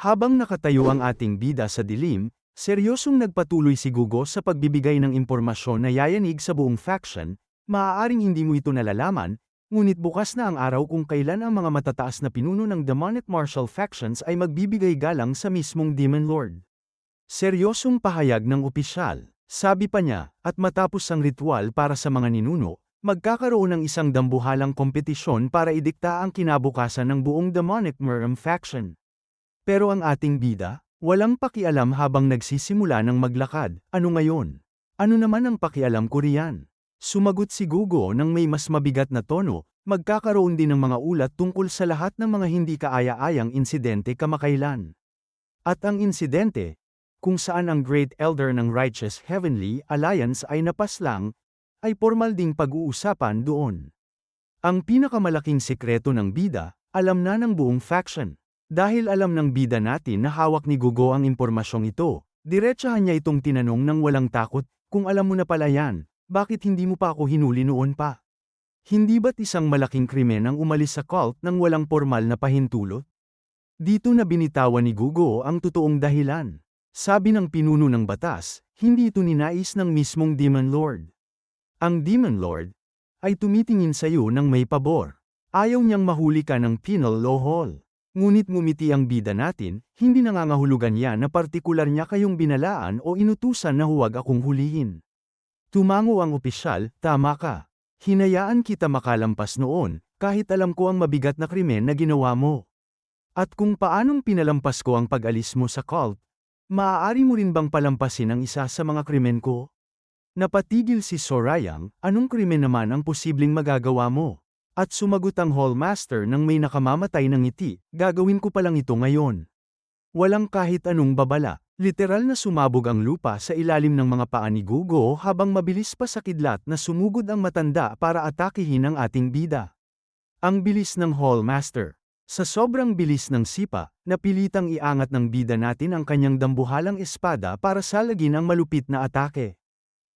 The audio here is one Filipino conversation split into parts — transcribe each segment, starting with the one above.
Habang nakatayo ang ating bida sa dilim, seryosong nagpatuloy si Gugo sa pagbibigay ng impormasyon na yayanig sa buong faction. Maaaring hindi mo ito nalalaman, ngunit bukas na ang araw kung kailan ang mga matataas na pinuno ng demonic martial factions ay magbibigay galang sa mismong Demon Lord. Seryosong pahayag ng opisyal. Sabi pa niya, at matapos ang ritual para sa mga ninuno, magkakaroon ng isang dambuhalang kompetisyon para idikta ang kinabukasan ng buong demonic Murram faction. Pero ang ating bida, walang pakialam habang nagsisimula ng maglakad. Ano ngayon? Ano naman ang pakialam ko riyan? Sumagot si Gugo nang may mas mabigat na tono, magkakaroon din ng mga ulat tungkol sa lahat ng mga hindi kaaya-ayang insidente kamakailan. At ang insidente, kung saan ang Great Elder ng Righteous Heavenly Alliance ay napaslang, ay formal ding pag-uusapan doon. Ang pinakamalaking sikreto ng bida, alam na ng buong faction. Dahil alam ng bida natin na hawak ni Gugo ang impormasyong ito, diretsahan niya itong tinanong ng walang takot, kung alam mo na pala yan, bakit hindi mo pa ako hinuli noon pa? Hindi ba't isang malaking krimen ang umalis sa cult nang walang formal na pahintulot? Dito na binitawan ni Gugo ang totoong dahilan. Sabi ng pinuno ng batas, hindi ito ninais ng mismong Demon Lord. Ang Demon Lord ay tumitingin sa iyo ng may pabor. Ayaw niyang mahuli ka ng penal law hall. Ngunit ngumiti ang bida natin, hindi nangangahulugan yan na partikular niya kayong binalaan o inutusan na huwag akong hulihin. Tumango ang opisyal, tama ka. Hinayaan kita makalampas noon, kahit alam ko ang mabigat na krimen na ginawa mo. At kung paanong pinalampas ko ang pag-alis mo sa cult, maaari mo rin bang palampasin ang isa sa mga krimen ko? Napatigil si Sorayang, anong krimen naman ang posibleng magagawa mo? At sumagot ang Hallmaster nang may nakamamatay ng ngiti, gagawin ko pa lang ito ngayon. Walang kahit anong babala, literal na sumabog ang lupa sa ilalim ng mga paa ni Gugo habang mabilis pa sa kidlat na sumugod ang matanda para atakihin ang ating bida. Ang bilis ng Hallmaster. Sa sobrang bilis ng sipa, napilitang iangat ng bida natin ang kanyang dambuhalang espada para salagin ang malupit na atake.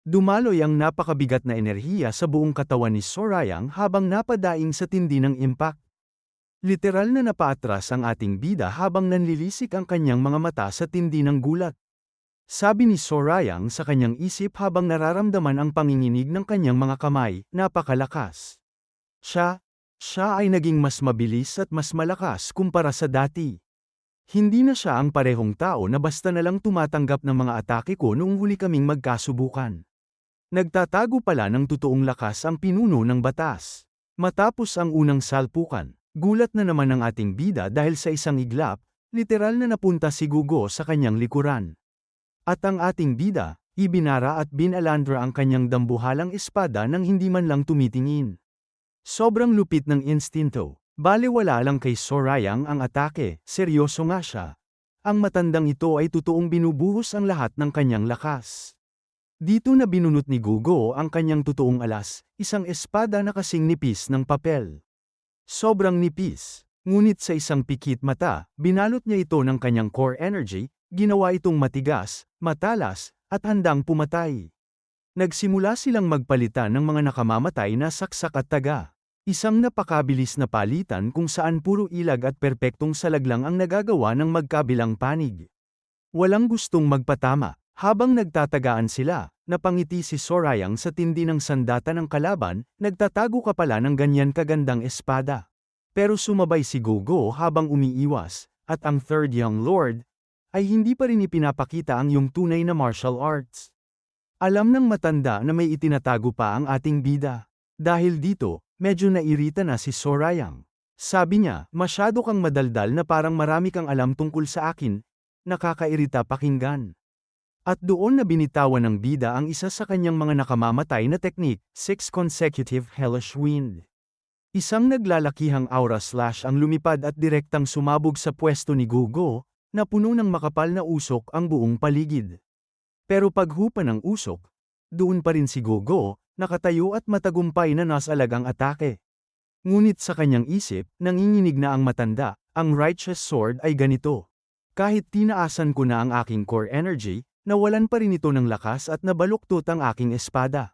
Dumaloy ang napakabigat na enerhiya sa buong katawan ni Sorayang habang napadaing sa tindi ng impact. Literal na napaatras ang ating bida habang nanlilisik ang kanyang mga mata sa tindi ng gulat. Sabi ni Sorayang sa kanyang isip habang nararamdaman ang panginginig ng kanyang mga kamay, napakalakas. Siya ay naging mas mabilis at mas malakas kumpara sa dati. Hindi na siya ang parehong tao na basta na lang tumatanggap ng mga atake ko noong huli kaming magkasubukan. Nagtatago pala ng totoong lakas ang pinuno ng batas. Matapos ang unang salpukan, gulat na naman ang ating bida dahil sa isang iglap, literal na napunta si Gugo sa kanyang likuran. At ang ating bida, ibinara at binalandra ang kanyang dambuhalang espada nang hindi man lang tumitingin. Sobrang lupit ng instinto, balewala lang kay Sorayang ang atake, seryoso nga siya. Ang matandang ito ay totoong binubuhos ang lahat ng kanyang lakas. Dito na binunot ni Gugo ang kanyang totoong alas, isang espada na kasing nipis ng papel. Sobrang nipis, ngunit sa isang pikit mata, binalot niya ito ng kanyang core energy, ginawa itong matigas, matalas, at handang pumatay. Nagsimula silang magpalitan ng mga nakamamatay na saksak at taga. Isang napakabilis na palitan kung saan puro ilag at perpektong salaglang ang nagagawa ng magkabilang panig. Walang gustong magpatama. Habang nagtatagaan sila, napangiti si Sorayang sa tindi ng sandata ng kalaban, nagtatago ka pala ng ganyan kagandang espada. Pero sumabay si Gugo habang umiiwas, at ang Third Young Lord, ay hindi pa rin ipinapakita ang iyong tunay na martial arts. Alam ng matanda na may itinatago pa ang ating bida. Dahil dito, medyo nairita na si Sorayang. Sabi niya, masyado kang madaldal na parang marami kang alam tungkol sa akin, nakakairita pakinggan. At doon na binitawan ng bida ang isa sa kanyang mga nakamamatay na teknik, 6 consecutive hellish wind. Isang naglalakihang aura slash ang lumipad at direktang sumabog sa pwesto ni Gugo, na puno ng makapal na usok ang buong paligid. Pero paghupa ng usok, doon pa rin si Gugo, nakatayo at matagumpay na nasalag ang atake. Ngunit sa kanyang isip, nanginginig na ang matanda, ang righteous sword ay ganito. Kahit tinaasan ko na ang aking core energy, nawalan pa rin ito ng lakas at nabaluktot ang aking espada.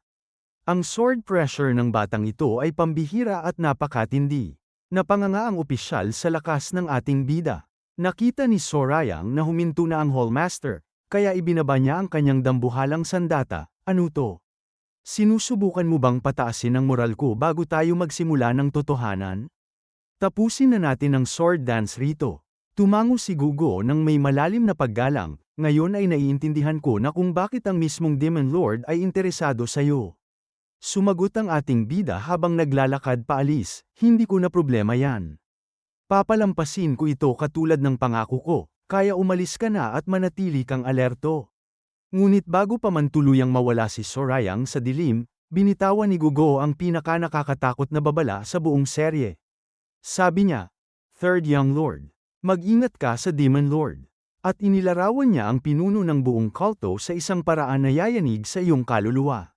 Ang sword pressure ng batang ito ay pambihira at napakatindi. Napanganga ang opisyal sa lakas ng ating bida. Nakita ni Sorayang na huminto na ang Hallmaster, kaya ibinaba niya ang kanyang dambuhalang sandata. Ano to? Sinusubukan mo bang pataasin ang moral ko bago tayo magsimula ng totohanan? Tapusin na natin ang sword dance rito. Tumango si Gugo nang may malalim na paggalang, ngayon ay naiintindihan ko na kung bakit ang mismong Demon Lord ay interesado sa'yo. Sumagot ang ating bida habang naglalakad paalis, hindi ko na problema yan. Papalampasin ko ito katulad ng pangako ko, kaya umalis ka na at manatili kang alerto. Ngunit bago pa man tuluyang mawala si Sorayang sa dilim, binitawan ni Gugo ang pinaka-nakakatakot na babala sa buong serye. Sabi niya, Third Young Lord, mag-ingat ka sa Demon Lord. At inilarawan niya ang pinuno ng buong kulto sa isang paraan na yayanig sa iyong kaluluwa.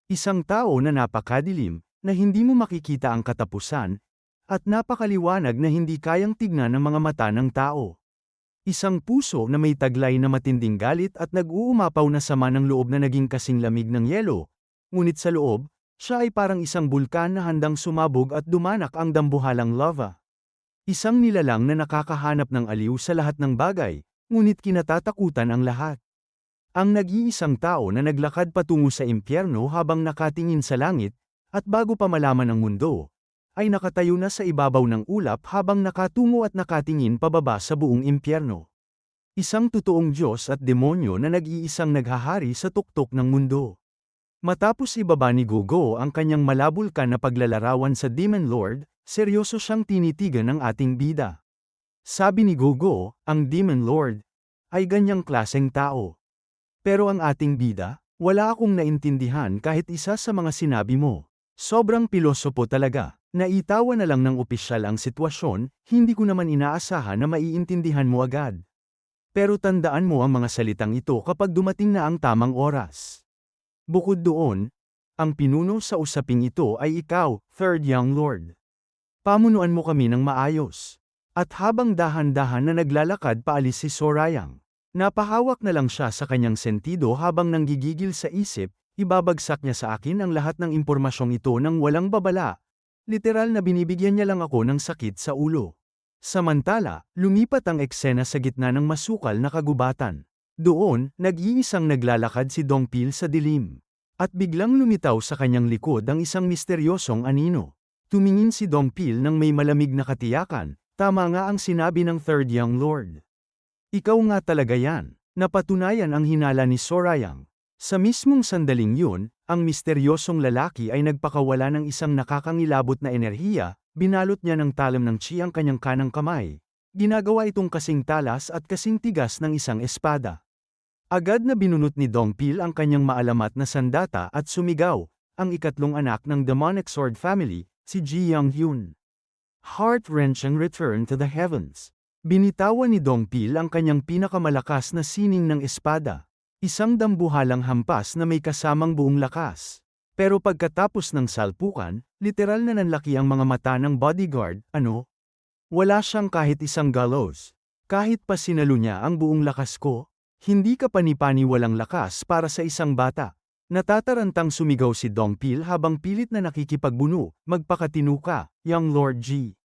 Isang tao na napakadilim, na hindi mo makikita ang katapusan, at napakaliwanag na hindi kayang tignan ng mga mata ng tao. Isang puso na may taglay na matinding galit at nag-uumapaw na sama ng loob na naging kasing lamig ng yelo, ngunit sa loob, siya ay parang isang bulkan na handang sumabog at dumanak ang dambuhalang lava. Isang nilalang na nakakahanap ng aliw sa lahat ng bagay, ngunit kinatatakutan ang lahat. Ang nag-iisang tao na naglakad patungo sa impyerno habang nakatingin sa langit, at bago pa malaman ang mundo, ay nakatayo na sa ibabaw ng ulap habang nakatungo at nakatingin pababa sa buong impyerno. Isang totoong Diyos at demonyo na nag-iisang naghahari sa tuktok ng mundo. Matapos ibaba ni Gugo ang kanyang malabulkan na paglalarawan sa Demon Lord, seryoso siyang tinitigan ng ating bida. Sabi ni Gugo, ang Demon Lord ay ganyang klaseng tao. Pero ang ating bida, wala akong naintindihan kahit isa sa mga sinabi mo. Sobrang pilosopo talaga. Naitawa na lang ng opisyal ang sitwasyon, hindi ko naman inaasahan na maiintindihan mo agad. Pero tandaan mo ang mga salitang ito kapag dumating na ang tamang oras. Bukod doon, ang pinuno sa usaping ito ay ikaw, Third Young Lord. Pamunuan mo kami ng maayos. At habang dahan-dahan na naglalakad paalis si Sorayang, napahawak na lang siya sa kanyang sentido habang nanggigigil sa isip, ibabagsak niya sa akin ang lahat ng impormasyong ito nang walang babala. Literal na binibigyan niya lang ako ng sakit sa ulo. Samantala, lumipat ang eksena sa gitna ng masukal na kagubatan. Doon, nag-iisang naglalakad si Dongpil sa dilim. At biglang lumitaw sa kanyang likod ang isang misteryosong anino. Tumingin si Dongpil nang may malamig na katiyakan, tama nga ang sinabi ng Third Young Lord. Ikaw nga talaga yan, napatunayan ang hinala ni Sorayang. Sa mismong sandaling yun, ang misteryosong lalaki ay nagpakawala ng isang nakakangilabot na enerhiya, binalot niya ng talam ng chi ang kanyang kanang kamay. Ginagawa itong kasing talas at kasing tigas ng isang espada. Agad na binunot ni Dongpil ang kanyang maalamat na sandata at sumigaw, ang ikatlong anak ng demonic sword family, si Ji Young-hyun. Heart-wrenching return to the heavens. Binitawan ni Dongpil ang kanyang pinakamalakas na sining ng espada. Isang dambuhalang hampas na may kasamang buong lakas. Pero pagkatapos ng salpukan, literal na nanlaki ang mga mata ng bodyguard, ano? Wala siyang kahit isang gallows. Kahit pa sinalo niya ang buong lakas ko, hindi ka panipani walang lakas para sa isang bata. Natatarantang sumigaw si Dongpil habang pilit na nakikipagbuno, magpakatino ka, Young Lord G.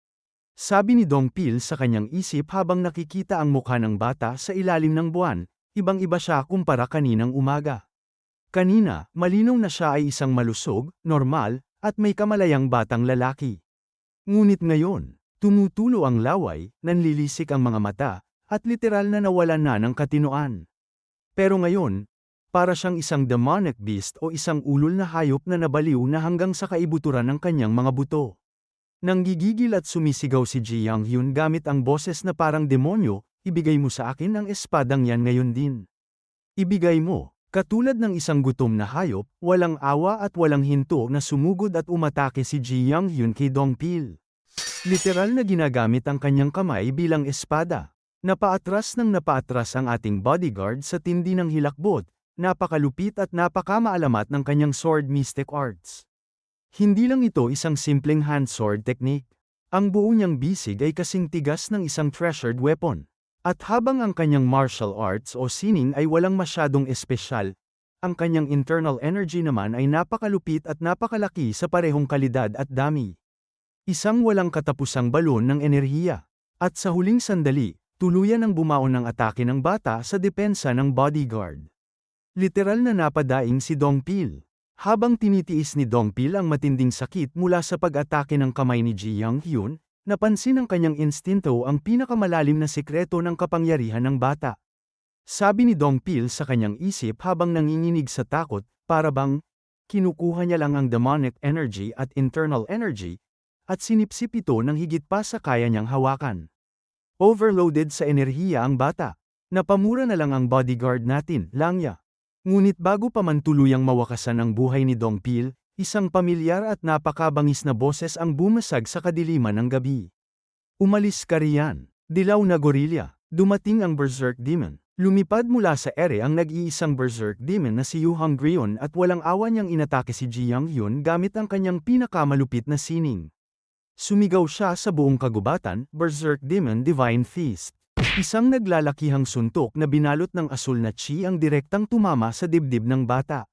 Sabi ni Dongpil sa kanyang isip habang nakikita ang mukha ng bata sa ilalim ng buwan. Ibang-iba siya kumpara kaninang umaga. Kanina, malinaw na siya ay isang malusog, normal, at may kamalayang batang lalaki. Ngunit ngayon, tumutulo ang laway, nanlilisik ang mga mata, at literal na nawalan na ng katinoan. Pero ngayon, para siyang isang demonic beast o isang ulol na hayop na nabaliw na hanggang sa kaibuturan ng kanyang mga buto. Nanggigigil at sumisigaw si Ji Young-hyun gamit ang boses na parang demonyo, ibigay mo sa akin ang espadang yan ngayon din. Ibigay mo, katulad ng isang gutom na hayop, walang awa at walang hinto na sumugod at umatake si Ji Young-hyun kay Dongpil. Literal na ginagamit ang kanyang kamay bilang espada. Napaatras ang ating bodyguard sa tindi ng hilakbot, napakalupit at napakamaalamat ng kanyang sword mystic arts. Hindi lang ito isang simpleng hand sword technique. Ang buo niyang bisig ay kasing tigas ng isang treasured weapon. At habang ang kanyang martial arts o sining ay walang masyadong espesyal, ang kanyang internal energy naman ay napakalupit at napakalaki sa parehong kalidad at dami. Isang walang katapusang balon ng enerhiya. At sa huling sandali, Tuluyan ang bumaon ng atake ng bata sa depensa ng bodyguard. Literal na napadaing si Dongpil. Habang tinitiis ni Dongpil ang matinding sakit mula sa pag-atake ng kamay ni Ji Young-hyun, napansin ng kanyang instinto ang pinakamalalim na sikreto ng kapangyarihan ng bata. Sabi ni Dongpil sa kanyang isip habang nanginginig sa takot, para bang kinukuha niya lang ang demonic energy at internal energy, at sinipsip ito ng higit pa sa kaya niyang hawakan. Overloaded sa enerhiya ang bata. Napamura na lang ang bodyguard natin, Langya. Ngunit bago pa man tuluyang mawakasan ang buhay ni Dongpil, isang pamilyar at napakabangis na boses ang bumasag sa kadiliman ng gabi. Umalis ka riyan, dilaw na gorilla. Dumating ang Berserk Demon. Lumipad mula sa ere ang nag-iisang Berserk Demon na si Yu Hongryun at walang awa niyang inatake si Ji Young-hyun gamit ang kanyang pinakamalupit na sining. Sumigaw siya sa buong kagubatan, Berserk Demon Divine Feast. Isang naglalakihang suntok na binalot ng asul na chi ang direktang tumama sa dibdib ng bata.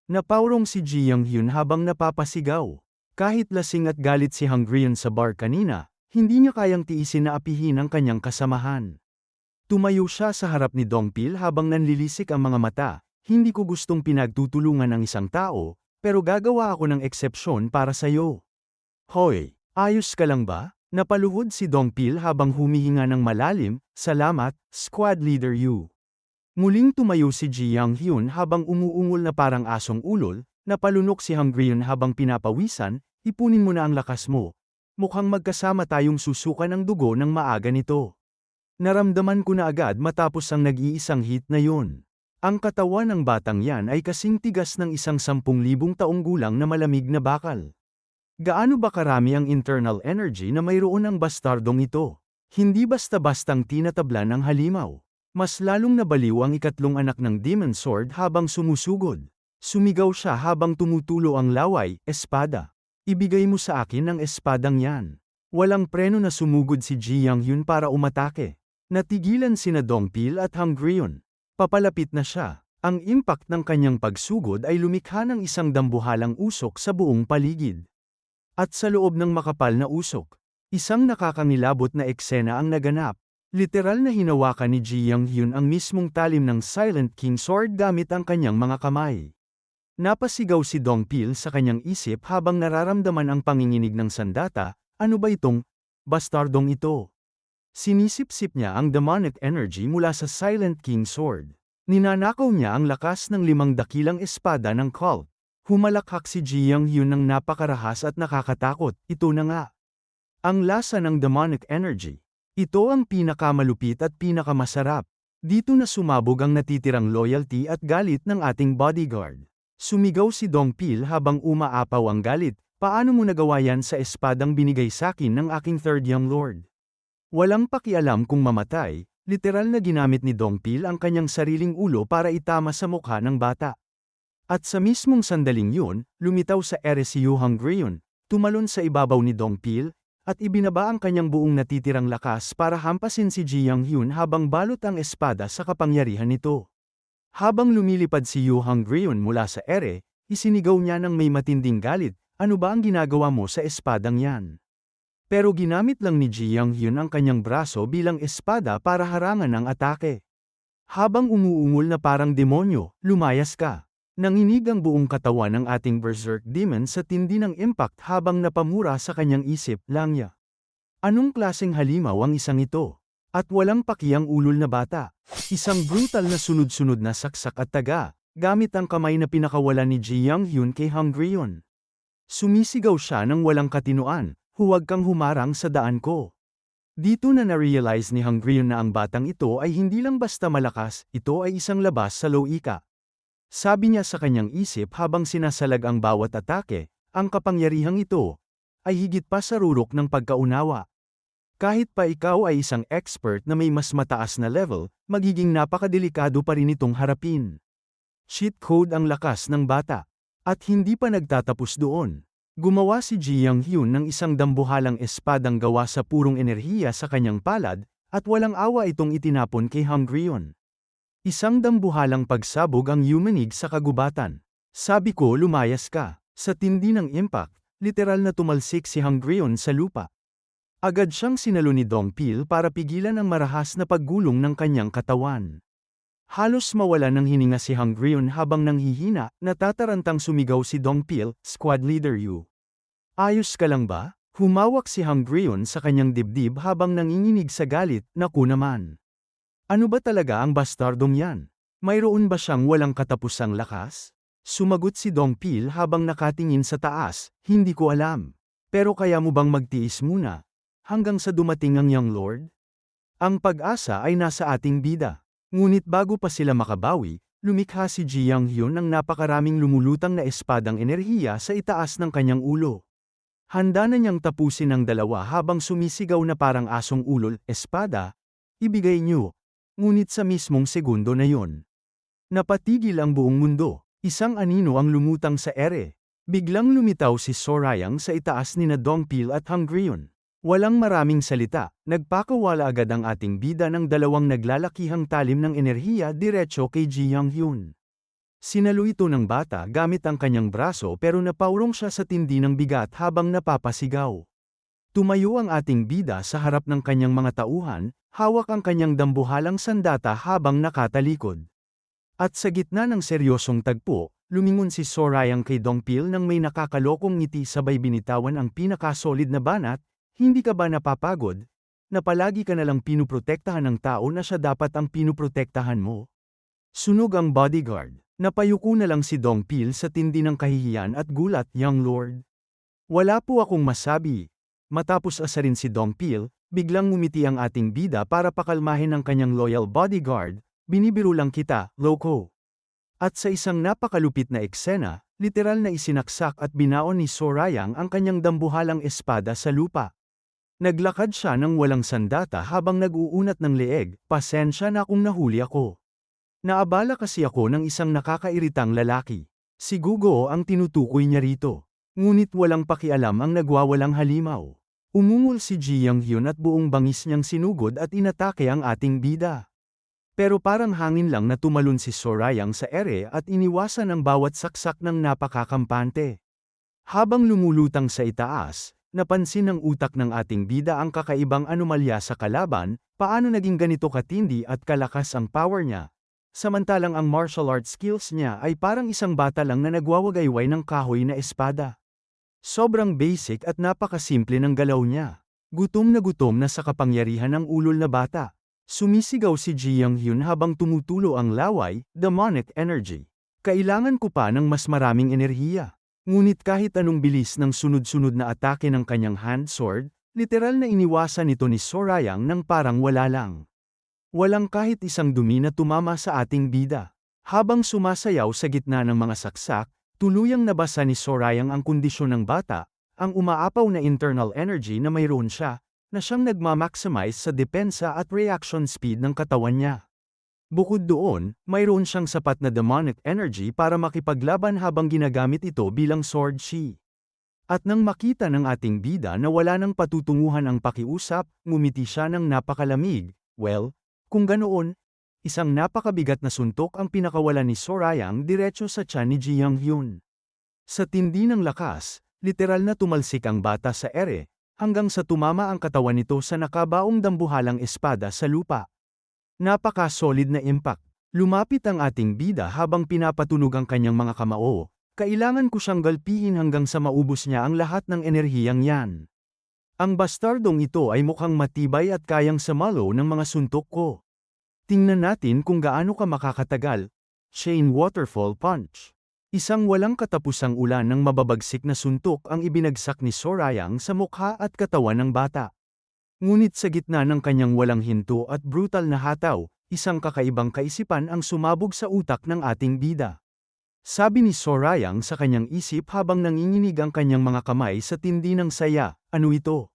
Napaurong si Ji Young-hyun habang napapasigaw. Kahit lasing at galit si Hongryun sa bar kanina, hindi niya kayang tiisin na apihin ang kanyang kasamahan. Tumayo siya sa harap ni Dongpil habang nanlilisik ang mga mata. Hindi ko gustong pinagtutulungan ang isang tao, pero gagawa ako ng eksepsyon para sa'yo. Hoy, ayos ka lang ba? Napaluhod si Dongpil habang humihinga ng malalim. Salamat, Squad Leader Yu. Muling tumayo si Ji Young-hyun habang umuungol na parang asong ulol. Napalunok si Hongryun habang pinapawisan. Ipunin mo na ang lakas mo. Mukhang magkasama tayong susukan ng dugo ng maaga nito. Naramdaman ko na agad matapos ang nag-iisang hit na yun. Ang katawan ng batang yan ay kasing tigas ng isang 10,000 taong gulang na malamig na bakal. Gaano ba karami ang internal energy na mayroon ang bastardong ito? Hindi basta-bastang tinatablan ng halimaw. Mas lalong nabaliw ang ikatlong anak ng Demon Sword habang sumusugod. Sumigaw siya habang tumutulo ang laway, espada. Ibigay mo sa akin ang espadang yan. Walang preno na sumugod si Ji Young-hyun para umatake. Natigilan sina Dongpil at Hongryun. Papalapit na siya. Ang impact ng kanyang pagsugod ay lumikha ng isang dambuhalang usok sa buong paligid. At sa loob ng makapal na usok, isang nakakangilabot na eksena ang naganap. Literal na hinawakan ni Ji Young-hyun ang mismong talim ng Silent King Sword gamit ang kanyang mga kamay. Napasigaw si Dongpil sa kanyang isip habang nararamdaman ang panginginig ng sandata. Ano ba itong bastardong ito? Sinisip-sip niya ang demonic energy mula sa Silent King Sword. Ninanakaw niya ang lakas ng 5 dakilang espada ng cult. Humalakhak si Ji Young-hyun ng napakarahas at nakakatakot. Ito na nga. Ang lasa ng demonic energy. Ito ang pinakamalupit at pinakamasarap. Dito na sumabog ang natitirang loyalty at galit ng ating bodyguard. Sumigaw si Dongpil habang umaapaw ang galit. Paano mo nagawa yan sa espadang binigay sakin ng aking third young lord? Walang pakialam kung mamatay, literal na ginamit ni Dongpil ang kanyang sariling ulo para itama sa mukha ng bata. At sa mismong sandaling yun, lumitaw sa ere si Yu Hongryun, tumalon sa ibabaw ni Dongpil, at ibinaba ang kanyang buong natitirang lakas para hampasin si Ji Young-hyun habang balot ang espada sa kapangyarihan nito. Habang lumilipad si Yu Hongryun mula sa ere, isinigaw niya ng may matinding galit, ano ba ang ginagawa mo sa espadang yan? Pero ginamit lang ni Ji Young-hyun ang kanyang braso bilang espada para harangan ang atake. Habang umuungol na parang demonyo, lumayas ka. Nanginig ang buong katawan ng ating Berserk Demon sa tindi ng impact habang napamura sa kanyang isip, Langya. Anong klaseng halimaw ang isang ito? At walang pakiyang ulol na bata. Isang brutal na sunod-sunod na saksak at taga, gamit ang kamay na pinakawalan ni Ji Young-hyun kay Hongryun. Sumisigaw siya ng walang katinoan. Huwag kang humarang sa daan ko. Dito na na-realize ni Hongryun na ang batang ito ay hindi lang basta malakas, ito ay isang labas sa loika. Sabi niya sa kanyang isip habang sinasalag ang bawat atake, ang kapangyarihang ito ay higit pa sa rurok ng pagkaunawa. Kahit pa ikaw ay isang expert na may mas mataas na level, magiging napakadelikado pa rin itong harapin. Cheat code ang lakas ng bata. At hindi pa nagtatapos doon. Gumawa si Ji Young-hyun ng isang dambuhalang espadang gawa sa purong enerhiya sa kanyang palad, at walang awa itong itinapon kay Hongryun. Isang dambuhalang pagsabog ang yumanig sa kagubatan. Sabi ko lumayas ka. Sa tindi ng impact, literal na tumalsik si Hongryun sa lupa. Agad siyang sinalo ni Dongpil para pigilan ang marahas na paggulong ng kanyang katawan. Halos mawala ng hininga si Hungryun habang nanghihina, natatarantang sumigaw si Dongpil, Squad Leader Yu. Ayos ka lang ba? Humawak si Hungryun sa kanyang dibdib habang nanginginig sa galit, naku naman. Ano ba talaga ang bastardong yan? Mayroon ba siyang walang katapusang lakas? Sumagot si Dongpil habang nakatingin sa taas, hindi ko alam. Pero kaya mo bang magtiis muna? Hanggang sa dumating ang Young Lord? Ang pag-asa ay nasa ating bida. Ngunit bago pa sila makabawi, lumikha si Ji Young-hyun ng napakaraming lumulutang na espadang enerhiya sa itaas ng kanyang ulo. Handa na niyang tapusin ang dalawa habang sumisigaw na parang asong ulol, espada, ibigay niyo. Ngunit sa mismong segundo na yon, napatigil ang buong mundo. Isang anino ang lumutang sa ere. Biglang lumitaw si Sorayang sa itaas ni na Dongpil at Hungryun. Walang maraming salita, nagpakawala agad ang ating bida ng dalawang naglalakihang talim ng enerhiya diretso kay Ji Young-hyun. Sinalo ito ng bata gamit ang kanyang braso pero napaurong siya sa tindi ng bigat habang napapasigaw. Tumayo ang ating bida sa harap ng kanyang mga tauhan, hawak ang kanyang dambuhalang sandata habang nakatalikod. At sa gitna ng seryosong tagpo, lumingon si Sorayang kay Dongpil nang may nakakalokong ngiti sabay binitawan ang pinakasolid na banat, hindi ka ba napapagod? Na palagi ka nalang pinuprotektahan ng tao na siya dapat ang pinuprotektahan mo? Sunog ang bodyguard. Napayuko na lang si Dongpil sa tindi ng kahihiyan at gulat, Young Lord. Wala po akong masabi. Matapos asarin si Dongpil, biglang ngumiti ang ating bida para pakalmahin ang kanyang loyal bodyguard, binibiro lang kita, loko. At sa isang napakalupit na eksena, literal na isinaksak at binaon ni Sorayang ang kanyang dambuhalang espada sa lupa. Naglakad siya ng walang sandata habang nag-uunat ng leeg, pasensya na kung nahuli ako. Naabala kasi ako ng isang nakakairitang lalaki. Si Gugo ang tinutukoy niya rito. Ngunit walang pakialam ang nagwawalang halimaw. Umungol si Ji Young-hyun at buong bangis niyang sinugod at inatake ang ating bida. Pero parang hangin lang na tumalon si Sorayang sa ere at iniwasan ang bawat saksak ng napakakampante. Habang lumulutang sa itaas, napansin ng utak ng ating bida ang kakaibang anomalya sa kalaban, paano naging ganito katindi at kalakas ang power niya. Samantalang ang martial arts skills niya ay parang isang bata lang na nagwawagayway ng kahoy na espada. Sobrang basic at napakasimple ng galaw niya. Gutom na sa kapangyarihan ng ulol na bata. Sumisigaw si Ji Young-hyun habang tumutulo ang laway, demonic energy. Kailangan ko pa ng mas maraming enerhiya. Ngunit kahit anong bilis ng sunod-sunod na atake ng kanyang hand sword, literal na iniwasan ito ni Sorayang ng parang wala lang. Walang kahit isang dumi na tumama sa ating bida. Habang sumasayaw sa gitna ng mga saksak, tuluyang nabasa ni Sorayang ang kondisyon ng bata, ang umaapaw na internal energy na mayroon siya, na siyang nagmamaximize sa depensa at reaction speed ng katawan niya. Bukod doon, mayroon siyang sapat na demonic energy para makipaglaban habang ginagamit ito bilang sword shi. At nang makita ng ating bida na wala nang patutunguhan ang pakiusap, ngumiti siya ng napakalamig, well, kung ganoon, isang napakabigat na suntok ang pinakawalan ni Sorayang diretso sa tiyan ni Ji Young-hyun. Sa tindi ng lakas, literal na tumalsik ang bata sa ere, hanggang sa tumama ang katawan nito sa nakabaong dambuhalang espada sa lupa. Napaka-solid na impact. Lumapit ang ating bida habang pinapatunog ang kanyang mga kamao, kailangan ko siyang galpihin hanggang sa maubos niya ang lahat ng enerhiyang yan. Ang bastardong ito ay mukhang matibay at kayang samalo ng mga suntok ko. Tingnan natin kung gaano ka makakatagal. Chain Waterfall Punch. Isang walang katapusang ulan ng mababagsik na suntok ang ibinagsak ni Sorayang sa mukha at katawan ng bata. Ngunit sa gitna ng kanyang walang hinto at brutal na hataw, isang kakaibang kaisipan ang sumabog sa utak ng ating bida. Sabi ni Sorayang sa kanyang isip habang nanginginig ang kanyang mga kamay sa tindi ng saya, ano ito?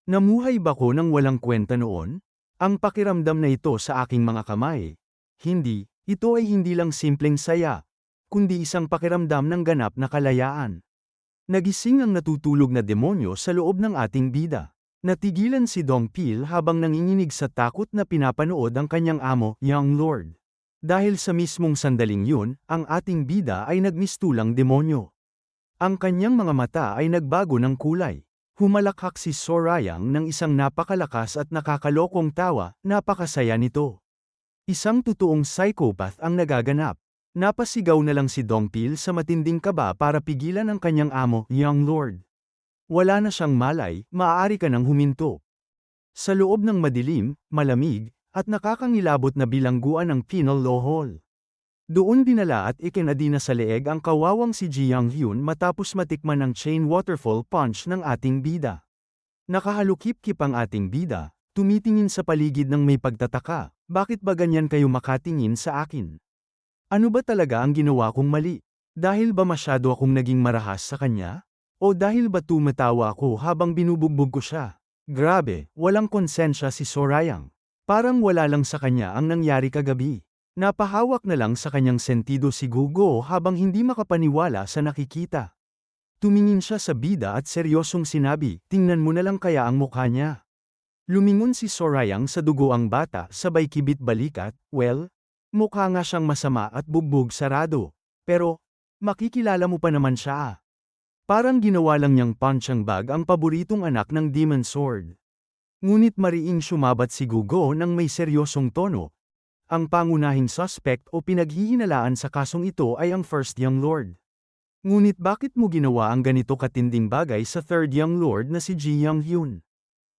Namuhay ba ko nang walang kwenta noon? Ang pakiramdam na ito sa aking mga kamay. Hindi, ito ay hindi lang simpleng saya, kundi isang pakiramdam ng ganap na kalayaan. Nagising ang natutulog na demonyo sa loob ng ating bida. Natigilan si Dongpil habang nanginginig sa takot na pinapanood ang kanyang amo, Young Lord. Dahil sa mismong sandaling yun, ang ating bida ay nagmistulang demonyo. Ang kanyang mga mata ay nagbago ng kulay. Humalakhak si Sorayang ng isang napakalakas at nakakalokong tawa, napakasaya nito. Isang totoong psychopath ang nagaganap. Napasigaw na lang si Dongpil sa matinding kaba para pigilan ang kanyang amo, Young Lord. Wala na siyang malay, maaari ka nang huminto. Sa loob ng madilim, malamig, at nakakangilabot na bilangguan ng penal law hall. Doon dinala at ikinadina sa leeg ang kawawang si Ji Young-hyun matapos matikman ang chain waterfall punch ng ating bida. Nakahalukip-kip ang ating bida, tumitingin sa paligid ng may pagtataka, bakit ba ganyan kayo makatingin sa akin? Ano ba talaga ang ginawa kong mali? Dahil ba masyado akong naging marahas sa kanya? O dahil ba tumatawa ako habang binubugbog ko siya? Grabe, walang konsensya si Sorayang. Parang wala lang sa kanya ang nangyari kagabi. Napahawak na lang sa kanyang sentido si Gugo habang hindi makapaniwala sa nakikita. Tumingin siya sa bida at seryosong sinabi, tingnan mo na lang kaya ang mukha niya. Lumingon si Sorayang sa dugo ang bata sabay kibit balikat, well, mukha nga siyang masama at bugbog sarado. Pero, makikilala mo pa naman siya. Parang ginawa lang niyang punching bag ang paboritong anak ng Demon Sword. Ngunit mariing sumabat si Gugo ng may seryosong tono. Ang pangunahing suspect o pinaghihinalaan sa kasong ito ay ang First Young Lord. Ngunit bakit mo ginawa ang ganito katinding bagay sa Third Young Lord na si Ji Young-hyun?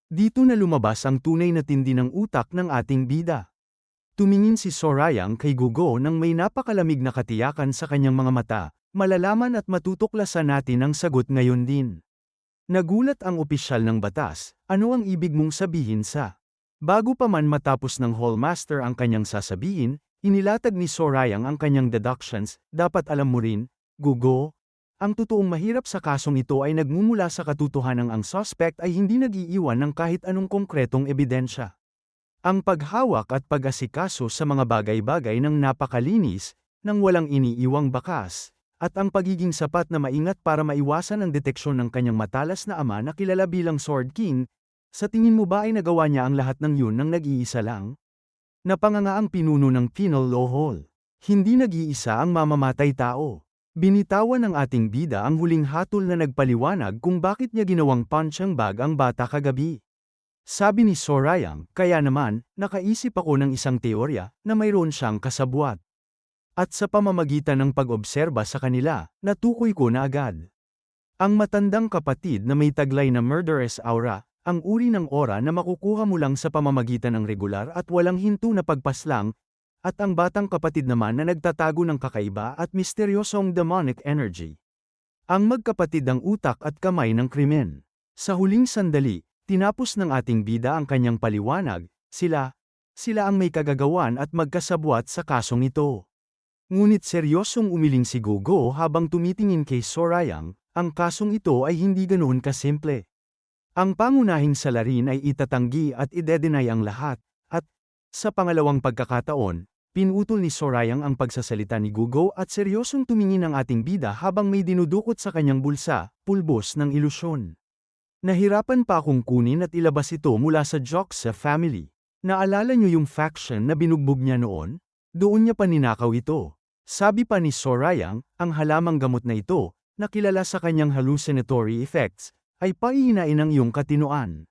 Dito na lumabas ang tunay na tindi ng utak ng ating bida. Tumingin si Sorayang kay Gugo nang may napakalamig na katiyakan sa kanyang mga mata, malalaman at matutuklasan natin ang sagot ngayon din. Nagulat ang opisyal ng batas, ano ang ibig mong sabihin sa? Bago pa man matapos ng Hallmaster ang kanyang sasabihin, inilatag ni Sorayang ang kanyang deductions, dapat alam mo rin, Gugo, ang totoong mahirap sa kasong ito ay nagmumula sa katotohanang ang suspect ay hindi nag-iiwan ng kahit anong konkretong ebidensya. Ang paghawak at pag-asikaso sa mga bagay-bagay ng napakalinis, nang walang iniiwang bakas, at ang pagiging sapat na maingat para maiwasan ang deteksyon ng kanyang matalas na ama na kilala bilang Sword King. Sa tingin mo ba ay nagawa niya ang lahat ng yun nang nag-iisa lang? Napanganga ang pinuno ng penal law hall. Hindi nag-iisa ang mamamatay tao. Binitawan ng ating bida ang huling hatol na nagpaliwanag kung bakit niya ginawang punching bag ang bata kagabi. Sabi ni Sorayang, kaya naman, nakaisip ako ng isang teorya na mayroon siyang kasabwat. At sa pamamagitan ng pag-obserba sa kanila, natukoy ko na agad. Ang matandang kapatid na may taglay na murderous aura, ang uri ng aura na makukuha mo lang sa pamamagitan ng regular at walang hinto na pagpaslang, at ang batang kapatid naman na nagtatago ng kakaiba at misteryosong demonic energy. Ang magkapatid ang utak at kamay ng krimen. Sa huling sandali, tinapos ng ating bida ang kanyang paliwanag, sila ang may kagagawan at magkasabwat sa kasong ito. Ngunit seryosong umiling si Gugo habang tumitingin kay Sorayang, ang kasong ito ay hindi ganoon kasimple. Ang pangunahing salarin ay itatanggi at idedenay ang lahat, at, sa pangalawang pagkakataon, pinutol ni Sorayang ang pagsasalita ni Gugo at seryosong tumingin ang ating bida habang may dinudukot sa kanyang bulsa, pulbos ng ilusyon. Nahirapan pa akong kunin at ilabas ito mula sa Joksa family. Naalala niyo yung faction na binugbog niya noon? Doon niya pa ninakaw ito. Sabi pa ni Sorayang, ang halamang gamot na ito, na kilala sa kanyang hallucinatory effects, ay paihinain ng iyong katinoan.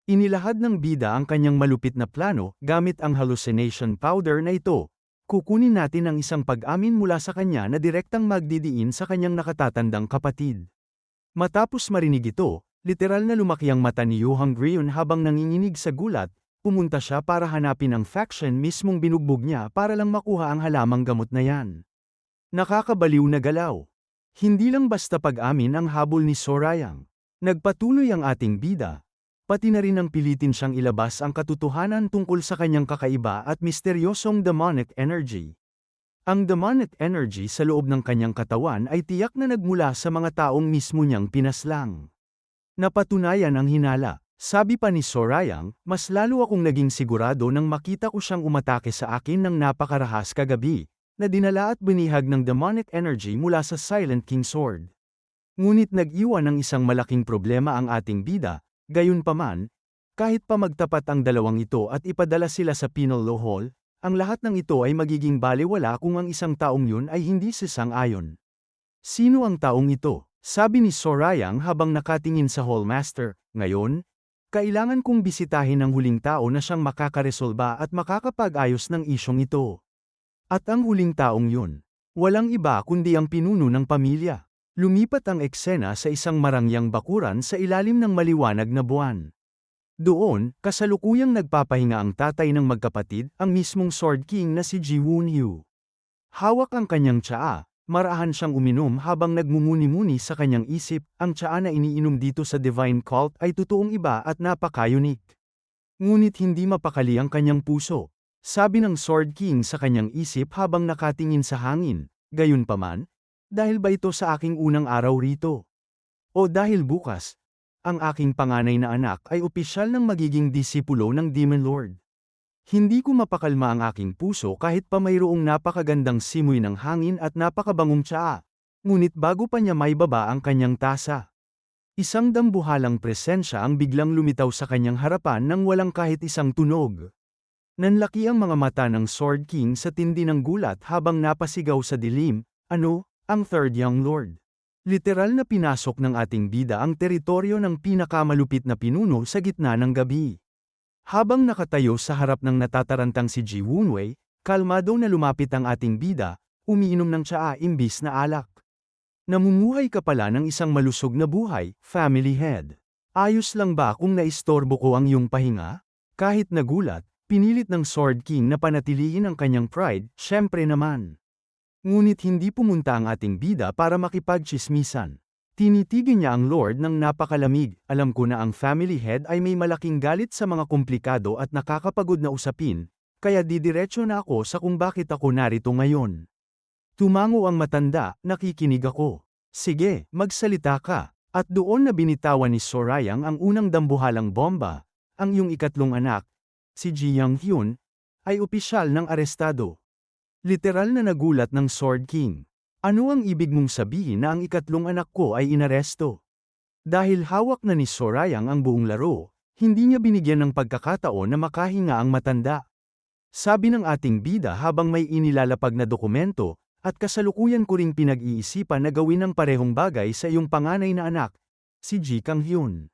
Inilahad ng bida ang kanyang malupit na plano gamit ang hallucination powder na ito. Kukunin natin ang isang pag-amin mula sa kanya na direktang magdidiin sa kanyang nakatatandang kapatid. Matapos marinig ito, literal na lumaki ang mata ni Yohang Greon habang nanginginig sa gulat, pumunta siya para hanapin ang faction mismong binugbog niya para lang makuha ang halamang gamot na yan. Nakakabaliw na galaw. Hindi lang basta pag-amin ang habol ni Sorayang. Nagpatuloy ang ating bida, pati na rin ang pilitin siyang ilabas ang katotohanan tungkol sa kanyang kakaiba at misteryosong demonic energy. Ang demonic energy sa loob ng kanyang katawan ay tiyak na nagmula sa mga taong mismo niyang pinaslang. Napatunayan ang hinala. Sabi pa ni Sorayang, mas lalo akong naging sigurado nang makita ko siyang umatake sa akin ng napakarahas kagabi, na dinala at binihag ng demonic energy mula sa Silent King Sword. Ngunit nag-iwan ng isang malaking problema ang ating bida, gayunpaman, kahit pa magtapat ang dalawang ito at ipadala sila sa penal law hall, ang lahat ng ito ay magiging balewala kung ang isang taong yun ay hindi sisang-ayon. Sino ang taong ito? Sabi ni Sorayang habang nakatingin sa Hallmaster. Ngayon, kailangan kong bisitahin ang huling tao na siyang makakaresolba at makakapag-ayos ng isyong ito. At ang huling taong yun, walang iba kundi ang pinuno ng pamilya. Lumipat ang eksena sa isang marangyang bakuran sa ilalim ng maliwanag na buwan. Doon, kasalukuyang nagpapahinga ang tatay ng magkapatid, ang mismong Sword King na si Ji Woon-hyo. Hawak ang kanyang tsaa, marahan siyang uminom habang nagmumuni-muni sa kanyang isip, ang tsaa na iniinom dito sa Divine Cult ay totoong iba at napaka-unique. Ngunit hindi mapakali ang kanyang puso. Sabi ng Sword King sa kanyang isip habang nakatingin sa hangin, gayunpaman, dahil ba ito sa aking unang araw rito? O dahil bukas, ang aking panganay na anak ay opisyal ng magiging disipulo ng Demon Lord. Hindi ko mapakalma ang aking puso kahit pa mayroong napakagandang simoy ng hangin at napakabangong tsaa. Ngunit bago pa niya maibaba ang kanyang tasa, isang dambuhalang presensya ang biglang lumitaw sa kanyang harapan nang walang kahit isang tunog. Nanlaki ang mga mata ng Sword King sa tindi ng gulat habang napasigaw sa dilim, ano, ang Third Young Lord. Literal na pinasok ng ating bida ang teritoryo ng pinakamalupit na pinuno sa gitna ng gabi. Habang nakatayo sa harap ng natatarantang si Ji Woon-wei, kalmado na lumapit ang ating bida, umiinom ng tsaa imbis na alak. Namumuhay ka pala ng isang malusog na buhay, family head. Ayos lang ba kung naistorbo ko ang iyong pahinga? Kahit nagulat, pinilit ng Sword King na panatilihin ang kanyang pride, syempre naman. Ngunit hindi pumunta ang ating bida para makipagtsismisan. Tinitigan niya ang Lord ng napakalamig, alam ko na ang family head ay may malaking galit sa mga komplikado at nakakapagod na usapin, kaya didiretso na ako sa kung bakit ako narito ngayon. Tumango ang matanda, nakikinig ako. Sige, magsalita ka. At doon na binitawan ni Sorayang ang unang dambuhalang bomba, ang iyong ikatlong anak, si Ji Young-hyun, ay opisyal ng arestado. Literal na nagulat ng Sword King. Ano ang ibig mong sabihin na ang ikatlong anak ko ay inaresto? Dahil hawak na ni Sorayang ang buong laro, hindi niya binigyan ng pagkakataon na makahinga ang matanda. Sabi ng ating bida habang may inilalapag na dokumento, at kasalukuyan ko ring pinag-iisipan na gawin ang parehong bagay sa iyong panganay na anak, si Ji Kang-hyun.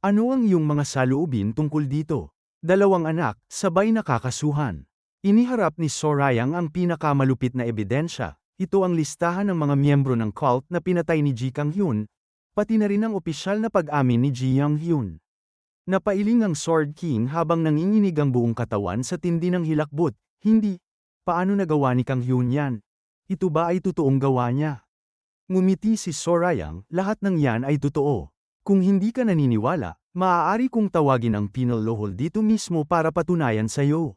Ano ang iyong mga saloobin tungkol dito? Dalawang anak, sabay nakakasuhan. Iniharap ni Sorayang ang pinakamalupit na ebidensya. Ito ang listahan ng mga miyembro ng cult na pinatay ni Ji Kang-hyun, pati na rin ang opisyal na pag-amin ni Ji Young-hyun. Napailing ang Sword King habang nanginginig ang buong katawan sa tindi ng hilakbot. Hindi. Paano nagawa ni Kang-hyun yan? Ito ba ay totoong gawa niya? Ngumiti si Sorayang, lahat ng yan ay totoo. Kung hindi ka naniniwala, maaari kong tawagin ang penal law dito mismo para patunayan sa'yo.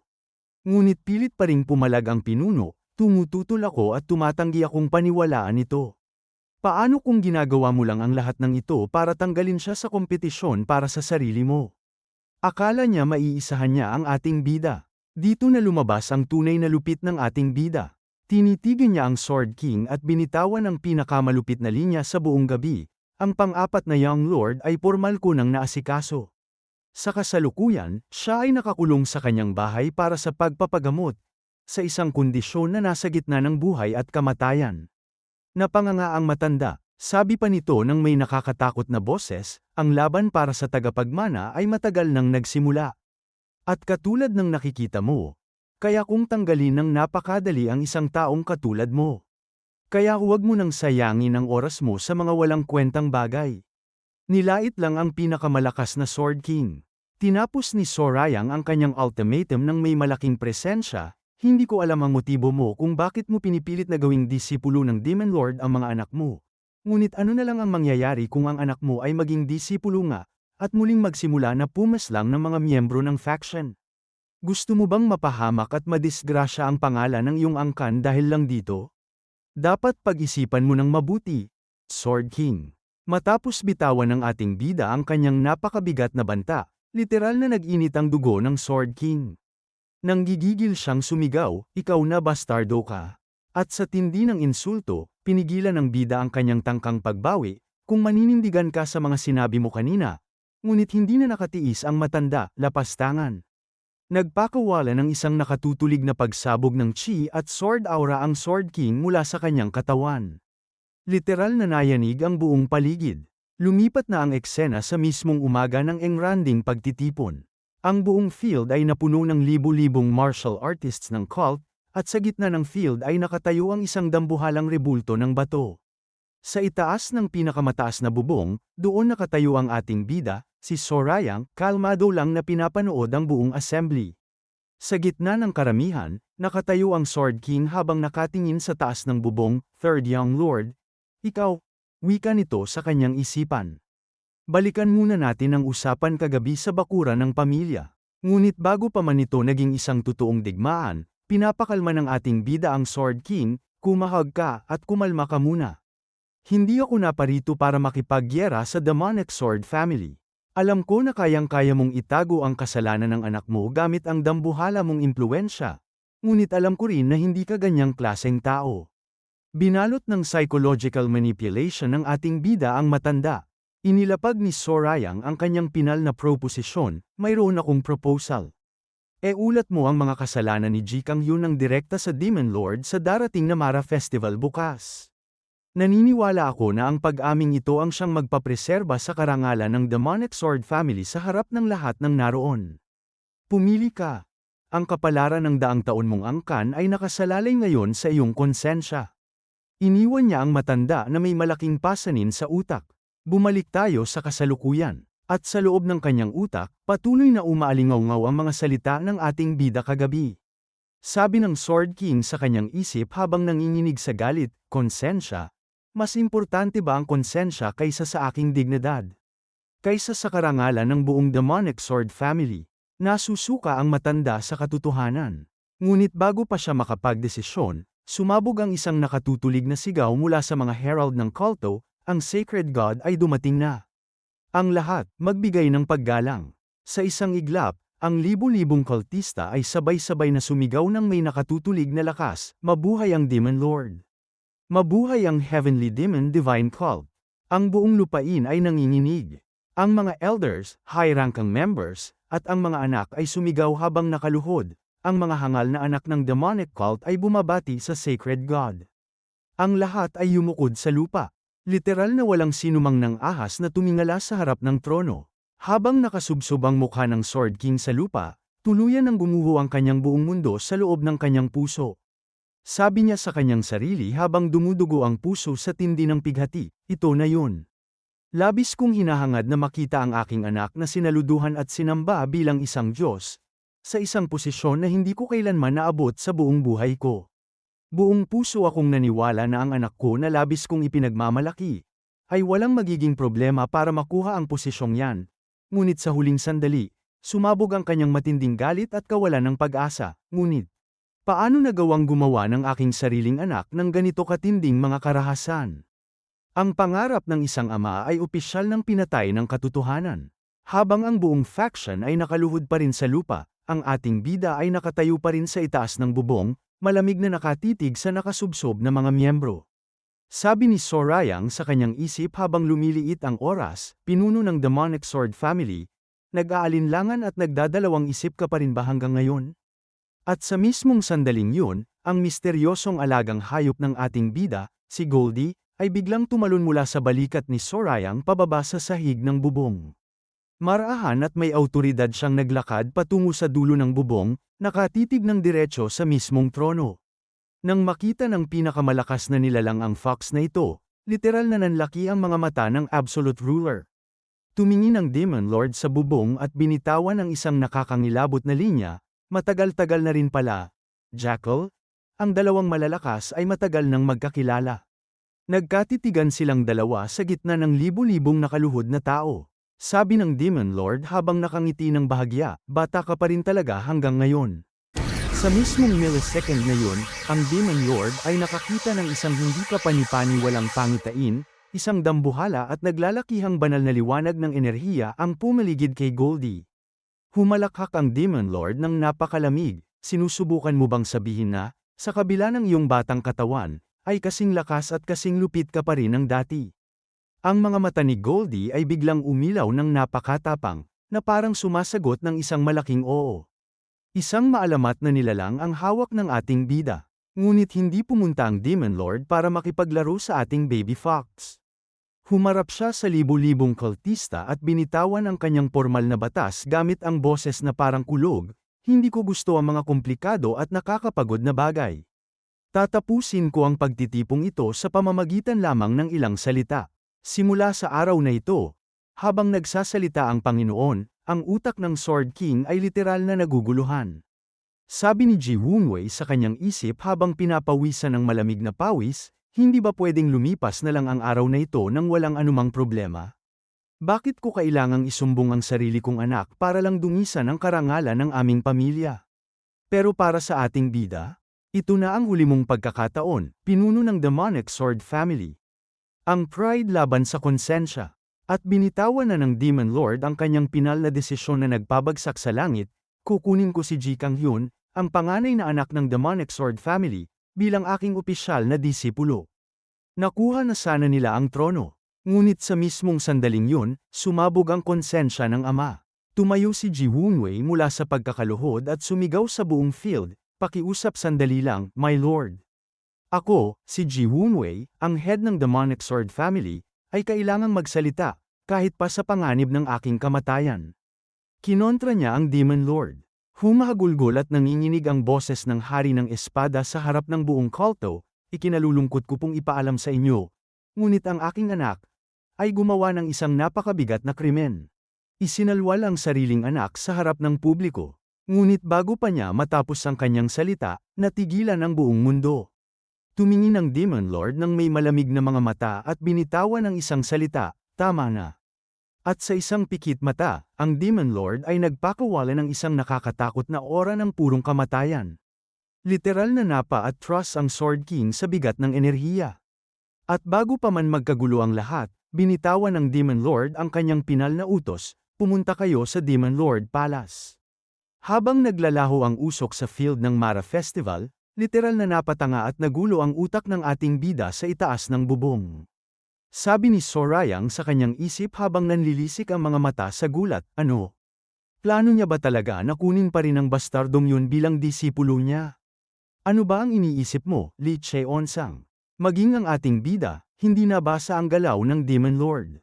Ngunit pilit pa ring pumalag ang pinuno, tumututol ako at tumatanggi akong paniwalaan ito. Paano kung ginagawa mo lang ang lahat ng ito para tanggalin siya sa kompetisyon para sa sarili mo? Akala niya maiisahan niya ang ating bida. Dito na lumabas ang tunay na lupit ng ating bida. Tinitigan niya ang Sword King at binitawan ang pinakamalupit na linya sa buong gabi. Ang pang-apat na Young Lord ay pormal ko nang naasikaso. Sa kasalukuyan, siya ay nakakulong sa kanyang bahay para sa pagpapagamot, sa isang kondisyon na nasa gitna ng buhay at kamatayan. Napanganga ang matanda, sabi pa nito nang may nakakatakot na boses, ang laban para sa tagapagmana ay matagal nang nagsimula. At katulad ng nakikita mo, kaya kung tanggalin ng napakadali ang isang taong katulad mo. Kaya huwag mo nang sayangin ang oras mo sa mga walang kwentang bagay. Nilait lang ang pinakamalakas na Sword King. Tinapos ni Sorayang ang kanyang ultimatum ng may malaking presensya, hindi ko alam ang motibo mo kung bakit mo pinipilit na gawing disipulo ng Demon Lord ang mga anak mo. Ngunit ano na lang ang mangyayari kung ang anak mo ay maging disipulo nga, at muling magsimula na pumaslang ng mga miyembro ng faction? Gusto mo bang mapahamak at madisgrasya ang pangalan ng iyong angkan dahil lang dito? Dapat pag-isipan mo ng mabuti, Sword King. Matapos bitawan ng ating bida ang kanyang napakabigat na banta, literal na nag-init ang dugo ng Sword King. Nang gigigil siyang sumigaw, ikaw na bastardo ka. At sa tindi ng insulto, pinigilan ng bida ang kanyang tangkang pagbawi, kung maninindigan ka sa mga sinabi mo kanina. Ngunit hindi na nakatiis ang matanda, lapastangan. Nagpakawala ng isang nakatutulig na pagsabog ng chi at sword aura ang Sword King mula sa kanyang katawan. Literal na nayanig ang buong paligid. Lumipat na ang eksena sa mismong umaga ng engranding pagtitipon. Ang buong field ay napuno ng libu-libong martial artists ng cult, at sa gitna ng field ay nakatayo ang isang dambuhalang rebulto ng bato. Sa itaas ng pinakamataas na bubong, doon nakatayo ang ating bida, si Sorayang, kalmado lang na pinapanood ang buong assembly. Sa gitna ng karamihan, nakatayo ang Sword King habang nakatingin sa taas ng bubong, Third Young Lord. Ikaw, wika nito sa kanyang isipan. Balikan muna natin ang usapan kagabi sa bakuran ng pamilya. Ngunit bago pa man ito naging isang totoong digmaan, pinapakalma ng ating bida ang Sword King, kumahag ka at kumalma ka muna. Hindi ako naparito para makipagyera sa demonic Sword family. Alam ko na kayang-kaya mong itago ang kasalanan ng anak mo gamit ang dambuhala mong impluensya. Ngunit alam ko rin na hindi ka ganyang klaseng tao. Binalot ng psychological manipulation ng ating bida ang matanda. Inilapag ni Sorayang ang kanyang pinal na proposisyon, mayroon akong proposal. Ulat mo ang mga kasalanan ni Jikang Yun ng direkta sa Demon Lord sa darating na Mara Festival bukas. Naniniwala ako na ang pag-aming ito ang siyang magpapreserba sa karangalan ng Demonic Sword family sa harap ng lahat ng naroon. Pumili ka. Ang kapalaran ng daang taon mong angkan ay nakasalalay ngayon sa iyong konsensya. Iniwan niya ang matanda na may malaking pasanin sa utak. Bumalik tayo sa kasalukuyan. At sa loob ng kanyang utak, patuloy na umaalingaw-ngaw ang mga salita ng ating bida kagabi. Sabi ng Sword King sa kanyang isip habang nanginginig sa galit, konsensya. Mas importante ba ang konsensya kaysa sa aking dignidad? Kaysa sa karangalan ng buong Demonic Sword family? Nasusuka ang matanda sa katotohanan. Ngunit bago pa siya makapagdesisyon, sumabog ang isang nakatutulig na sigaw mula sa mga herald ng kulto, ang Sacred God ay dumating na. Ang lahat, magbigay ng paggalang. Sa isang iglap, ang libu-libong kultista ay sabay-sabay na sumigaw ng may nakatutulig na lakas, mabuhay ang Demon Lord. Mabuhay ang Heavenly Demon Divine Cult. Ang buong lupain ay nanginginig. Ang mga elders, high-ranking members, at ang mga anak ay sumigaw habang nakaluhod. Ang mga hangal na anak ng demonic cult ay bumabati sa Sacred God. Ang lahat ay yumukod sa lupa. Literal na walang sinumang nang ahas na tumingala sa harap ng trono. Habang nakasubsob ang mukha ng Sword King sa lupa, tuluyan ang gumuho ang kanyang buong mundo sa loob ng kanyang puso. Sabi niya sa kanyang sarili habang dumudugo ang puso sa tindi ng pighati, ito na yun. Labis kong hinahangad na makita ang aking anak na sinaluduhan at sinamba bilang isang Diyos, sa isang posisyon na hindi ko kailanman naabot sa buong buhay ko. Buong puso akong naniwala na ang anak ko na labis kong ipinagmamalaki, ay walang magiging problema para makuha ang posisyong yan. Ngunit sa huling sandali, sumabog ang kanyang matinding galit at kawalan ng pag-asa. Ngunit, paano nagawang gumawa ng aking sariling anak ng ganito katinding mga karahasan? Ang pangarap ng isang ama ay opisyal ng pinatay ng katotohanan. Habang ang buong faction ay nakaluhod pa rin sa lupa, ang ating bida ay nakatayo pa rin sa itaas ng bubong, malamig na nakatitig sa nakasubsob na mga miyembro. Sabi ni Sorayang sa kanyang isip habang lumiliit ang oras, pinuno ng Demonic Sword family, nag-aalinlangan at nagdadalawang isip ka pa rin ba hanggang ngayon? At sa mismong sandaling yun, ang misteryosong alagang hayop ng ating bida, si Goldie, ay biglang tumalon mula sa balikat ni Sorayang pababa sa sahig ng bubong. Marahan at may awtoridad siyang naglakad patungo sa dulo ng bubong, nakatitig ng diretso sa mismong trono. Nang makita ng pinakamalakas na nilalang ang fox na ito, literal na nanlaki ang mga mata ng absolute ruler. Tumingin ang Demon Lord sa bubong at binitawan ang isang nakakangilabot na linya, matagal-tagal na rin pala. Jackal? Ang dalawang malalakas ay matagal nang magkakilala. Nagkatitigan silang dalawa sa gitna ng libu-libong nakaluhod na tao. Sabi ng Demon Lord habang nakangiti ng bahagya, bata ka pa rin talaga hanggang ngayon. Sa mismong millisecond na yun, ang Demon Lord ay nakakita ng isang hindi kapani-pani walang pangitain, isang dambuhala at naglalakihang banal na liwanag ng enerhiya ang pumaligid kay Goldie. Humalakhak ang Demon Lord ng napakalamig, sinusubukan mo bang sabihin na, sa kabila ng iyong batang katawan, ay kasing lakas at kasing lupit ka pa rin ng dati. Ang mga mata ni Goldie ay biglang umilaw ng napakatapang, na parang sumasagot ng isang malaking oo. Isang maalamat na nilalang ang hawak ng ating bida. Ngunit hindi pumunta ang Demon Lord para makipaglaro sa ating baby fox. Humarap siya sa libu-libong kultista at binitawan ang kanyang formal na batas gamit ang boses na parang kulog. Hindi ko gusto ang mga komplikado at nakakapagod na bagay. Tatapusin ko ang pagtitipong ito sa pamamagitan lamang ng ilang salita. Simula sa araw na ito, habang nagsasalita ang Panginoon, ang utak ng Sword King ay literal na naguguluhan. Sabi ni Ji Woonwei sa kanyang isip habang pinapawisan ng malamig na pawis, hindi ba pwedeng lumipas na lang ang araw na ito nang walang anumang problema? Bakit ko kailangang isumbong ang sarili kong anak para lang dungisan ang karangalan ng aming pamilya? Pero para sa ating bida, ito na ang huli mong pagkakataon, pinuno ng Demonic Sword Family. Ang pride laban sa konsensya. At binitawan na ng Demon Lord ang kanyang pinal na desisyon na nagpabagsak sa langit, kukunin ko si Ji Kang Hyun, ang panganay na anak ng Demonic Sword Family, bilang aking opisyal na disipulo. Nakuha na sana nila ang trono. Ngunit sa mismong sandaling yun, sumabog ang konsensya ng ama. Tumayo si Ji Woonwei mula sa pagkakaluhod at sumigaw sa buong field, "Pakiusap sandali lang, my lord. Ako, si Ji Woonwei, ang head ng Demonic Sword Family, ay kailangang magsalita, kahit pa sa panganib ng aking kamatayan." Kinontra niya ang Demon Lord. Humahagulgol at nanginginig ang boses ng Hari ng Espada sa harap ng buong kulto. "Ikinalulungkot ko pong ipaalam sa inyo, ngunit ang aking anak ay gumawa ng isang napakabigat na krimen. Isinalwal ang sariling anak sa harap ng publiko. Ngunit bago pa niya matapos ang kanyang salita, natigilan ang buong mundo." Tumingin ang Demon Lord ng may malamig na mga mata at binitawan ng isang salita, "Tama na." At sa isang pikit mata, ang Demon Lord ay nagpakawala ng isang nakakatakot na aura ng purong kamatayan. Literal na napa at trust ang Sword King sa bigat ng enerhiya. At bago pa man magkagulo ang lahat, binitawan ng Demon Lord ang kanyang pinal na utos, "Pumunta kayo sa Demon Lord Palace." Habang naglalaho ang usok sa field ng Mara Festival, literal na napatanga at nagulo ang utak ng ating bida sa itaas ng bubong. Sabi ni Sorayang sa kanyang isip habang nanlilisik ang mga mata sa gulat, "Ano? Plano niya ba talaga na kunin pa rin ang bastardong yun bilang disipulo niya? Ano ba ang iniisip mo, Lee Cheon-sang? Maging ang ating bida, hindi nabasa ang galaw ng Demon Lord."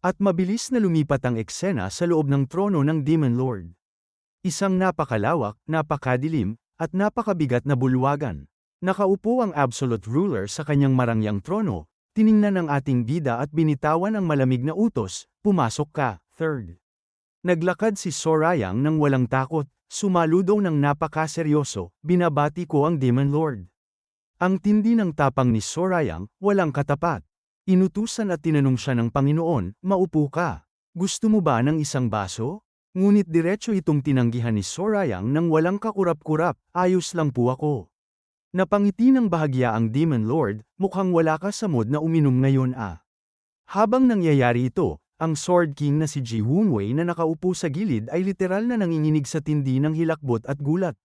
At mabilis na lumipat ang eksena sa loob ng trono ng Demon Lord. Isang napakalawak, napakadilim, at napakabigat na bulwagan. Nakaupo ang Absolute Ruler sa kanyang marangyang trono. Tiningnan ng ating bida at binitawan ang malamig na utos, "Pumasok ka, third." Naglakad si Sorayang nang walang takot, sumaludaw ng napakaseryoso, "Binabati ko ang Demon Lord." Ang tindi ng tapang ni Sorayang, walang katapat. Inutusan at tinanong siya ng Panginoon, "Maupo ka. Gusto mo ba ng isang baso?" Ngunit diretso itong tinanggihan ni Sorayang nang walang kakurap-kurap, "Ayos lang po ako." Napangiti ng bahagya ang Demon Lord, "Mukhang wala ka sa mood na uminom ngayon ah." Habang nangyayari ito, ang Sword King na si Ji Woonwei na nakaupo sa gilid ay literal na nanginginig sa tindi ng hilakbot at gulat.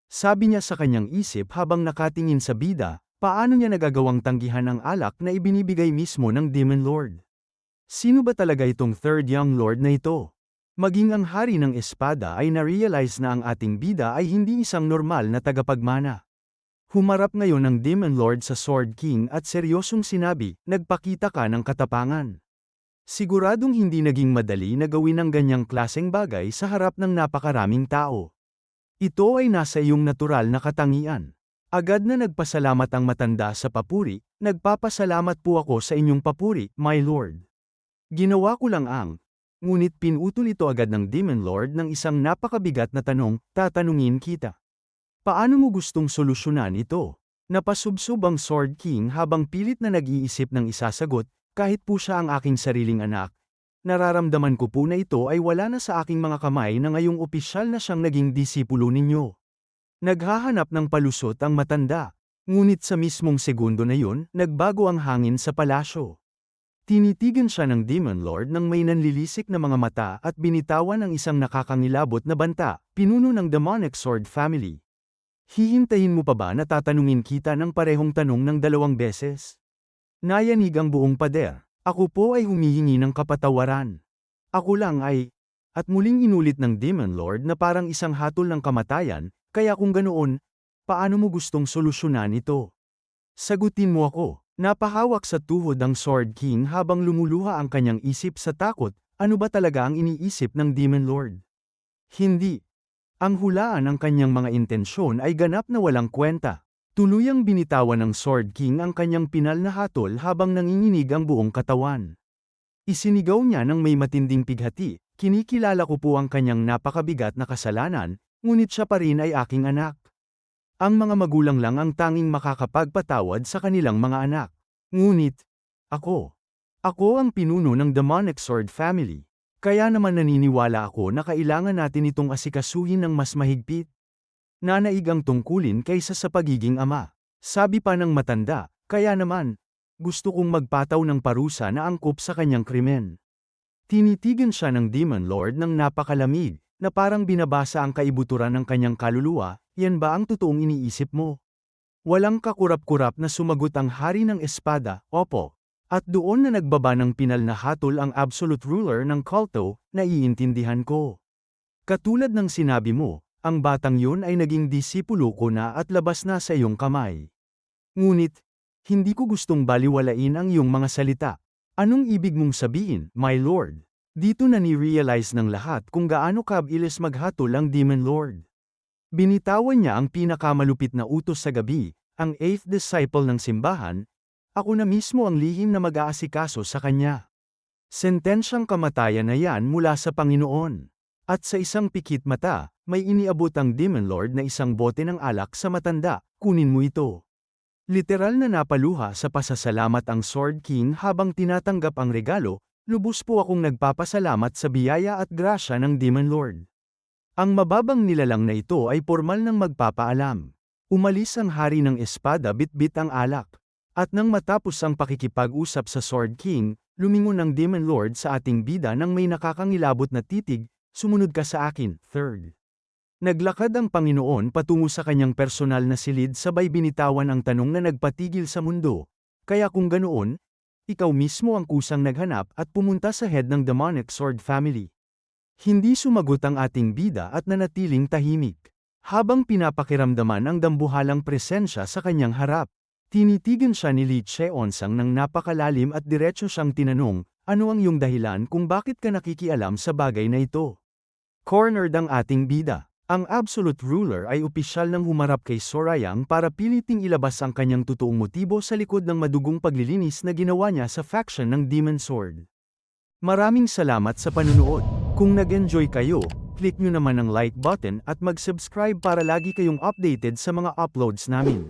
Sabi niya sa kanyang isip habang nakatingin sa bida, paano niya nagagawang tanggihan ang alak na ibinibigay mismo ng Demon Lord? Sino ba talaga itong Third Young Lord na ito? Maging ang Hari ng Espada ay na-realize na ang ating bida ay hindi isang normal na tagapagmana. Humarap ngayon ang Demon Lord sa Sword King at seryosong sinabi, "Nagpakita ka ng katapangan. Siguradong hindi naging madali na gawin ang ganyang klaseng bagay sa harap ng napakaraming tao. Ito ay nasa iyong natural na katangian." Agad na nagpasalamat ang matanda sa papuri, "Nagpapasalamat po ako sa inyong papuri, my lord. Ginawa ko lang ang..." Ngunit pinutol ito agad ng Demon Lord ng isang napakabigat na tanong, "Tatanungin kita. Paano mo gustong solusyonan ito?" Napasubsob ang Sword King habang pilit na nag-iisip ng isasagot, "Kahit po siya ang aking sariling anak, nararamdaman ko po na ito ay wala na sa aking mga kamay na ngayong opisyal na siyang naging disipulo ninyo." Naghahanap ng palusot ang matanda. Ngunit sa mismong segundo na yun, nagbago ang hangin sa palasyo. Tinitigan siya ng Demon Lord ng may nanlilisik na mga mata at binitawan ang isang nakakangilabot na banta, pinuno ng Demonic Sword Family. "Hihintayin mo pa ba na tatanungin kita ng parehong tanong ng 2 beses? Nayanig ang buong pader. "Ako po ay humihingi ng kapatawaran. Ako lang ay..." At muling inulit ng Demon Lord na parang isang hatol ng kamatayan, "Kaya kung ganoon, Paano mo gustong solusyonan ito? Sagutin mo ako. Napahawak sa tuhod ang Sword King habang lumuluha ang kanyang isip sa takot. Ano ba talaga ang iniisip ng Demon Lord? Hindi. Ang hulaan ng kanyang mga intensyon ay ganap na walang kwenta. Tuluyang binitawan ng Sword King ang kanyang pinal na hatol habang nanginginig ang buong katawan. Isinigaw niya ng may matinding pighati, "Kinikilala ko po ang kanyang napakabigat na kasalanan, ngunit siya pa rin ay aking anak. Ang mga magulang lang ang tanging makakapagpatawad sa kanilang mga anak. Ngunit, ako ang pinuno ng Demonic Sword Family. Kaya naman naniniwala ako na kailangan natin itong asikasuhin ng mas mahigpit. Nanaig ang tungkulin kaysa sa pagiging ama." Sabi pa ng matanda, "Kaya naman, gusto kong magpataw ng parusa na angkop sa kanyang krimen." Tinitigan siya ng Demon Lord ng napakalamig, na parang binabasa ang kaibuturan ng kanyang kaluluwa. "Yan ba ang totoong iniisip mo?" Walang kakurap-kurap na sumagot ang hari ng espada, "Opo." At doon na nagbaba ng pinal na hatol ang absolute ruler ng kulto, "Naiintindihan ko. Katulad ng sinabi mo, ang batang yun ay naging disipulo ko na at labas na sa iyong kamay. Ngunit, hindi ko gustong baliwalain ang iyong mga salita. Anong ibig mong sabihin, my lord?" Dito na ni-realize ng lahat kung gaano kabilis maghatol ang Demon Lord. Binitawan niya ang pinakamalupit na utos sa gabi, ang 8th disciple ng simbahan. "Ako na mismo ang lihim na mag-aasikaso sa kanya. Sentensyang kamatayan na yan mula sa Panginoon." At sa isang pikit mata, may iniabot ang Demon Lord na isang bote ng alak sa matanda, "Kunin mo ito." Literal na napaluha sa pasasalamat ang Sword King habang tinatanggap ang regalo. "Lubos po akong nagpapasalamat sa biyaya at grasya ng Demon Lord." Ang mababang nilalang na ito ay pormal ng magpapaalam. Umalis ang hari ng espada bitbit ang alak. At nang matapos ang pakikipag-usap sa Sword King, lumingon ang Demon Lord sa ating bida ng may nakakangilabot na titig, "Sumunod ka sa akin." 3rd. Naglakad ang Panginoon patungo sa kanyang personal na silid sabay binitawan ang tanong na nagpatigil sa mundo. "Kaya kung ganoon, ikaw mismo ang kusang naghanap at pumunta sa head ng Demonic Sword Family." Hindi sumagot ang ating bida at nanatiling tahimik. Habang pinapakiramdaman ang dambuhalang presensya sa kanyang harap, tinitigan siya ni Li Cheonsang ng napakalalim at diretso siyang tinanong, "Ano ang iyong dahilan kung bakit ka nakikialam sa bagay na ito?" Cornered ang ating bida. Ang Absolute Ruler ay opisyal nang humarap kay Sorayang para piliting ilabas ang kanyang totoong motibo sa likod ng madugong paglilinis na ginawa niya sa faction ng Demon Sword. Maraming salamat sa panunood. Kung nag-enjoy kayo, click nyo naman ang like button at mag-subscribe para lagi kayong updated sa mga uploads namin.